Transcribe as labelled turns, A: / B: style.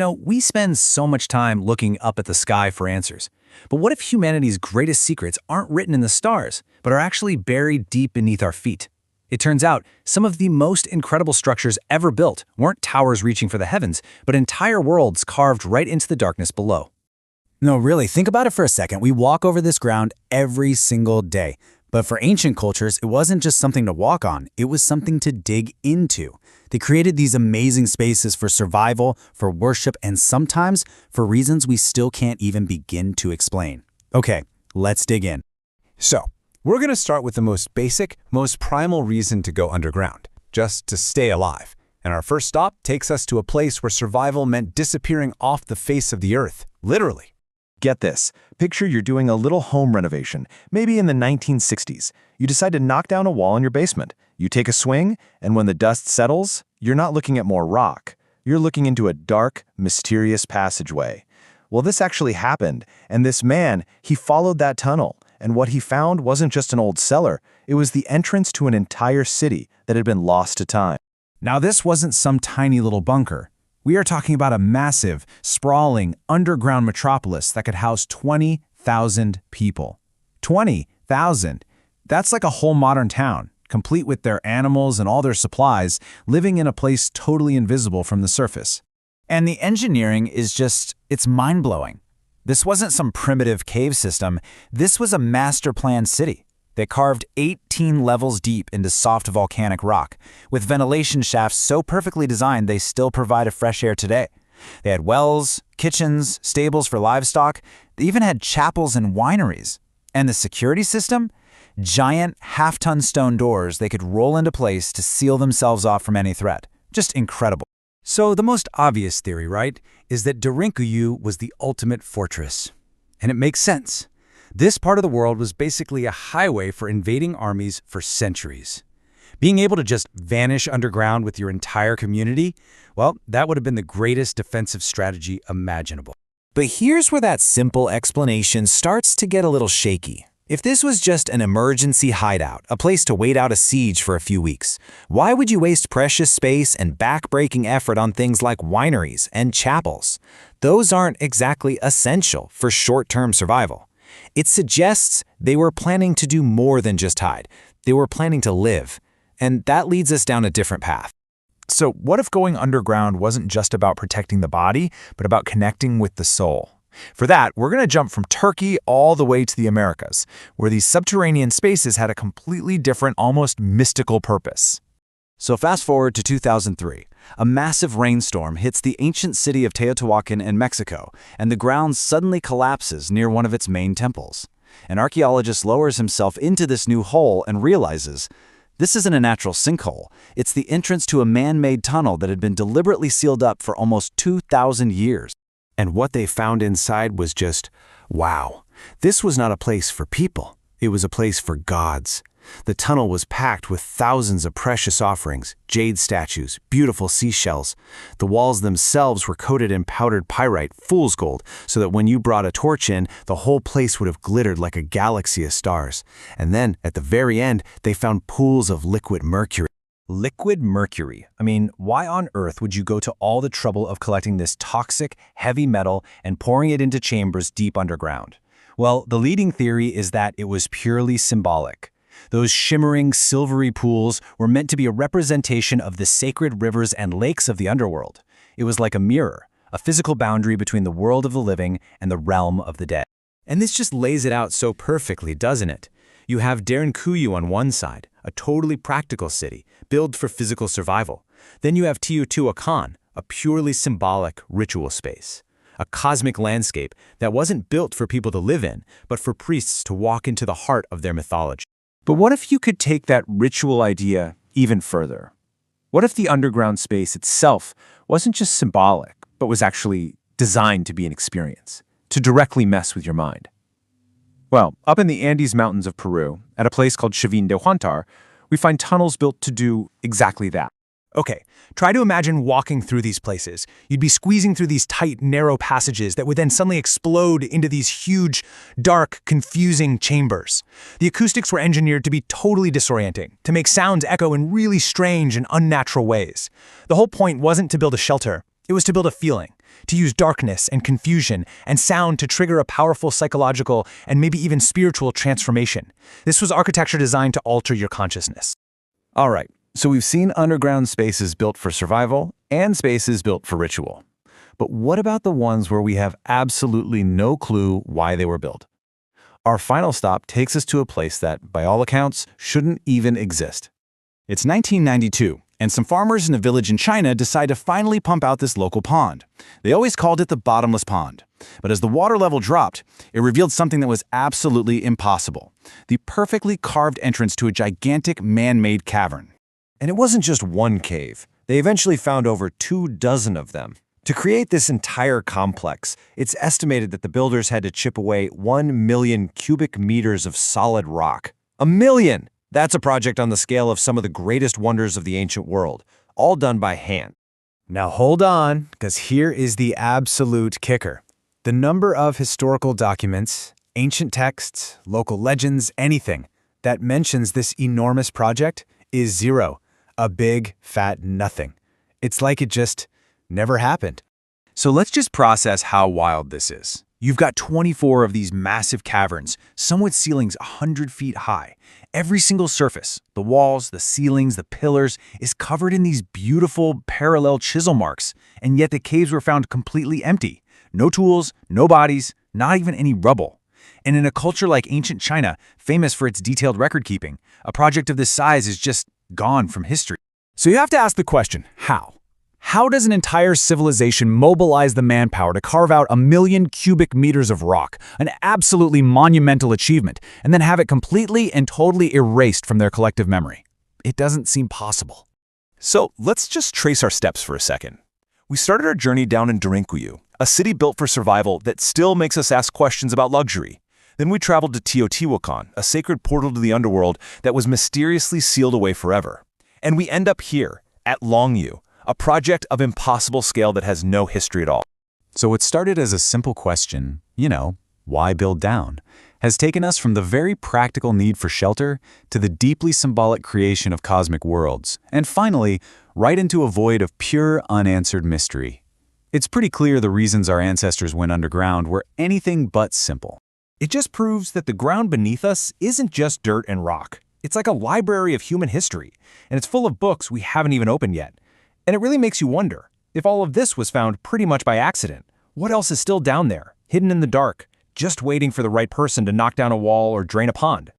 A: We spend so much time looking up at the sky for answers. But what if humanity's greatest secrets aren't written in the stars, but are actually buried deep beneath our feet? It turns out some of the most incredible structures ever built weren't towers reaching for the heavens, but entire worlds carved right into the darkness below.
B: No, really, think about it for a second. We walk over this ground every single day. But for ancient cultures, it wasn't just something to walk on, it was something to dig into. They created these amazing spaces for survival, for worship, and sometimes for reasons we still can't even begin to explain. Okay, let's dig in.
C: So, we're going to start with the most basic, most primal reason to go underground, just to stay alive. And our first stop takes us to a place where survival meant disappearing off the face of the earth, literally.
D: Get this. Picture you're doing a little home renovation, maybe in the 1960s. You decide to knock down a wall in your basement. You take a swing, and when the dust settles, you're not looking at more rock. You're looking into a dark, mysterious passageway. Well, this actually happened, and this man, he followed that tunnel, and what he found wasn't just an old cellar. It was the entrance to an entire city that had been lost to time.
A: Now, this wasn't some tiny little bunker. We are talking about a massive, sprawling, underground metropolis that could house 20,000 people. 20,000! That's like a whole modern town, complete with their animals and all their supplies, living in a place totally invisible from the surface.
B: And the engineering is it's mind-blowing. This wasn't some primitive cave system. This was a master plan city. They carved 18 levels deep into soft volcanic rock, with ventilation shafts so perfectly designed they still provide fresh air today. They had wells, kitchens, stables for livestock. They even had chapels and wineries. And the security system? Giant half-ton stone doors they could roll into place to seal themselves off from any threat. Just incredible.
A: So the most obvious theory, right, is that Derinkuyu was the ultimate fortress. And it makes sense. This part of the world was basically a highway for invading armies for centuries. Being able to just vanish underground with your entire community, well, that would have been the greatest defensive strategy imaginable.
B: But here's where that simple explanation starts to get a little shaky. If this was just an emergency hideout, a place to wait out a siege for a few weeks, why would you waste precious space and back-breaking effort on things like wineries and chapels? Those aren't exactly essential for short-term survival. It suggests they were planning to do more than just hide. They were planning to live. And that leads us down a different path.
C: So what if going underground wasn't just about protecting the body, but about connecting with the soul? For that, we're going to jump from Turkey all the way to the Americas, where these subterranean spaces had a completely different, almost mystical purpose.
A: So fast forward to 2003. A massive rainstorm hits the ancient city of Teotihuacan in Mexico, and the ground suddenly collapses near one of its main temples. An archaeologist lowers himself into this new hole and realizes this isn't a natural sinkhole. It's the entrance to a man-made tunnel that had been deliberately sealed up for almost 2,000 years. And what they found inside was just, wow. This was not a place for people. It was a place for gods. The tunnel was packed with thousands of precious offerings, jade statues, beautiful seashells. The walls themselves were coated in powdered pyrite, fool's gold, so that when you brought a torch in, the whole place would have glittered like a galaxy of stars. And then, at the very end, they found pools of liquid mercury. Liquid mercury. I mean, why on earth would you go to all the trouble of collecting this toxic, heavy metal and pouring it into chambers deep underground? Well, the leading theory is that it was purely symbolic. Those shimmering, silvery pools were meant to be a representation of the sacred rivers and lakes of the underworld. It was like a mirror, a physical boundary between the world of the living and the realm of the dead. And this just lays it out so perfectly, doesn't it? You have Derinkuyu on one side, a totally practical city, built for physical survival. Then you have Teotihuacan, a purely symbolic ritual space. A cosmic landscape that wasn't built for people to live in, but for priests to walk into the heart of their mythology. But what if you could take that ritual idea even further? What if the underground space itself wasn't just symbolic, but was actually designed to be an experience, to directly mess with your mind? Well, up in the Andes Mountains of Peru, at a place called Chavin de Huantar, we find tunnels built to do exactly that. Okay, try to imagine walking through these places. You'd be squeezing through these tight, narrow passages that would then suddenly explode into these huge, dark, confusing chambers. The acoustics were engineered to be totally disorienting, to make sounds echo in really strange and unnatural ways. The whole point wasn't to build a shelter.
C: It was to build a feeling, to use darkness and confusion and sound to trigger a powerful psychological and maybe even spiritual transformation. This was architecture designed to alter your consciousness.
A: All right, so we've seen underground spaces built for survival and spaces built for ritual. But what about the ones where we have absolutely no clue why they were built? Our final stop takes us to a place that, by all accounts, shouldn't even exist. It's 1992, and some farmers in a village in China decide to finally pump out this local pond. They always called it the bottomless pond. But as the water level dropped, it revealed something that was absolutely impossible: the perfectly carved entrance to a gigantic man-made cavern.
D: And it wasn't just one cave. They eventually found over 24 of them. To create this entire complex, it's estimated that the builders had to chip away 1 million cubic meters of solid rock. 1 million! That's a project on the scale of some of the greatest wonders of the ancient world, all done by hand.
B: Now hold on, because here is the absolute kicker. The number of historical documents, ancient texts, local legends, anything that mentions this enormous project is zero. A big, fat nothing. It's like it just never happened.
A: So let's just process how wild this is. You've got 24 of these massive caverns, some with ceilings 100 feet high. Every single surface, the walls, the ceilings, the pillars, is covered in these beautiful parallel chisel marks, and yet the caves were found completely empty. No tools, no bodies, not even any rubble. And in a culture like ancient China, famous for its detailed record-keeping, a project of this size is just gone from history.
B: So you have to ask the question, how? How does an entire civilization mobilize the manpower to carve out 1 million cubic meters of rock, an absolutely monumental achievement, and then have it completely and totally erased from their collective memory? It doesn't seem possible.
C: So let's just trace our steps for a second. We started our journey down in Derinkuyu, a city built for survival that still makes us ask questions about luxury. Then we traveled to Teotihuacan, a sacred portal to the underworld that was mysteriously sealed away forever. And we end up here, at Longyu, a project of impossible scale that has no history at all.
A: So what started as a simple question, why build down, has taken us from the very practical need for shelter to the deeply symbolic creation of cosmic worlds, and finally, right into a void of pure, unanswered mystery. It's pretty clear the reasons our ancestors went underground were anything but simple.
C: It just proves that the ground beneath us isn't just dirt and rock. It's like a library of human history, and it's full of books we haven't even opened yet. And it really makes you wonder, if all of this was found pretty much by accident, what else is still down there, hidden in the dark, just waiting for the right person to knock down a wall or drain a pond?